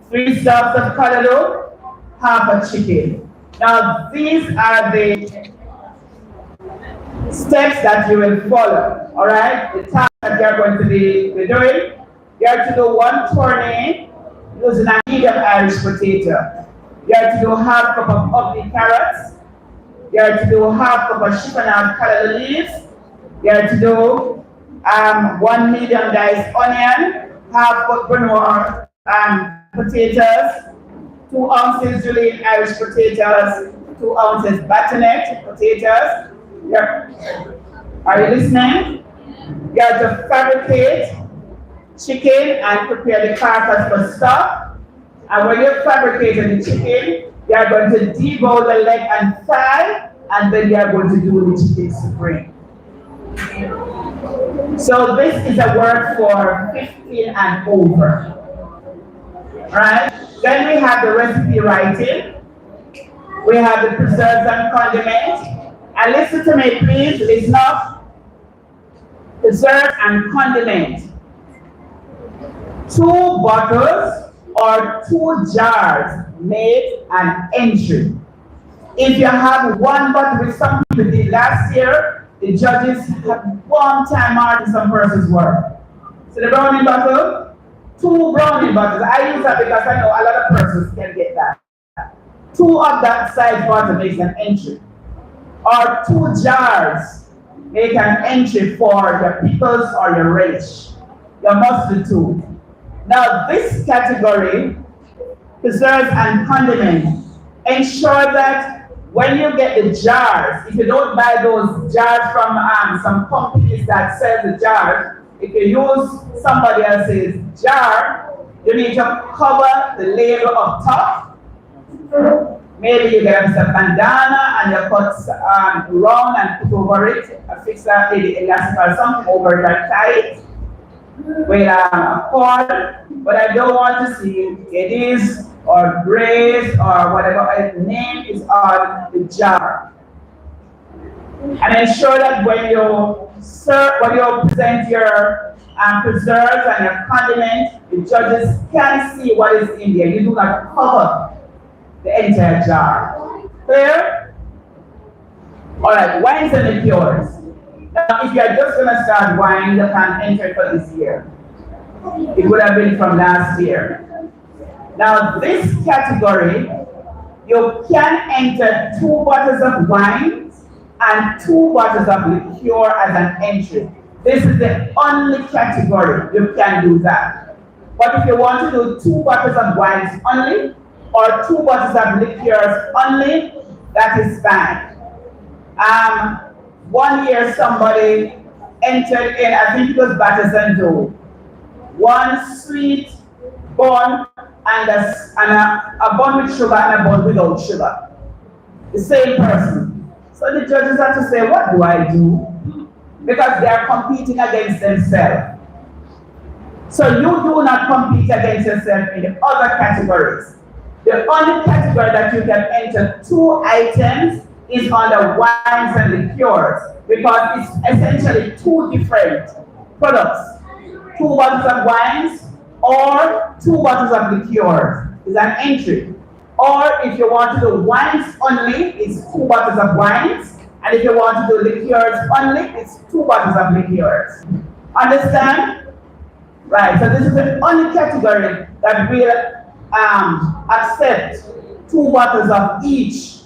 3 stalks of callaloo, half a chicken. Now these are the steps that you will follow, all right? The task that you're going to be doing, you have to do 1 tourney using a medium Irish potato. You have to do half cup of ugly carrots. You have to do half cup of chiffonade callaloo leaves. You have to do 1 medium diced onion, half cup granola potatoes, 2 ounces Julienne Irish potatoes, 2 ounces butternut potatoes. Yep. Are you listening? You have to fabricate chicken and prepare the carcass for stock. And when you're fabricating the chicken, you are going to debowl the leg and thigh, and then you are going to do the chicken supreme. So this is a work for 15 and over. Right? Then we have the recipe writing. We have the preserves and condiments. And listen to me, please. Listen up. Preserve and condiment. 2 bottles or 2 jars made an entry. If you have 1 bottle, which some people did last year, the judges have 1 time marking some person's work. So the brownie bottle, 2 brownie bottles. I use that because I know a lot of persons can get that. 2 of that size bottle makes an entry. Or 2 jars make an entry for your pickles or your relish, your mustard too. Now this category, preserves and condiments, ensure that when you get the jars, if you don't buy those jars from some companies that sell the jars, if you use somebody else's jar, you need to cover the label up top. Maybe you get a bandana and you cut round and put over it, fix that elastic or something over that tight with a cord. But I don't want to see eddies or grays or whatever the name is on the jar. And ensure that when you present your preserves and your condiments, the judges can see what is in there. You do not cover the entire jar. Clear? Alright, wines and liqueurs. Now, if you are just going to start wine, you can enter for this year. It would have been from last year. Now, this category, you can enter 2 bottles of wine and 2 bottles of liqueur as an entry. This is the only category you can do that. But if you want to do 2 bottles of wines only, or 2 bottles of liqueurs only, that is fine. 1 year somebody entered in, I think it was Batters and Dough, 1 sweet bun and a bun with sugar and a bun without sugar. The same person. So the judges have to say, what do I do? Because they are competing against themselves. So you do not compete against yourself in the other categories. The only category that you can enter 2 items is on the wines and liqueurs, because it's essentially 2 different products. 2 bottles of wines or 2 bottles of liqueurs is an entry. Or if you want to do wines only, it's 2 bottles of wines. And if you want to do liqueurs only, it's 2 bottles of liqueurs. Understand? Right, so this is the only category that will accept 2 bottles of each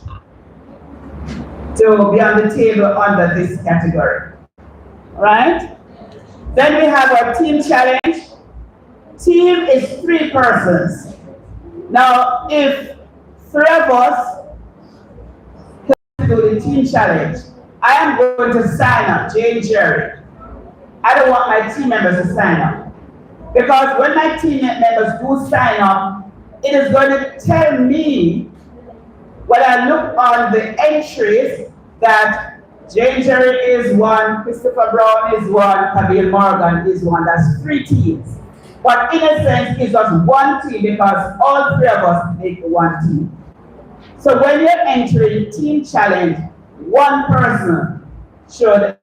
to be on the table under this category. Right? Then we have our team challenge. Team is 3 persons. Now, if 3 of us can do the team challenge, I am going to sign up, Jane Jerry. I don't want my team members to sign up. Because when my team members do sign up, it is going to tell me, when I look on the entries, that Jane Jerry is 1, Christopher Brown is 1, Camille Morgan is 1. That's 3 teams. But in a sense, it's just 1 team because all 3 of us make 1 team. So when you're entering team challenge, 1 person should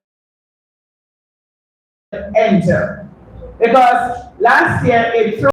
enter. Because last year it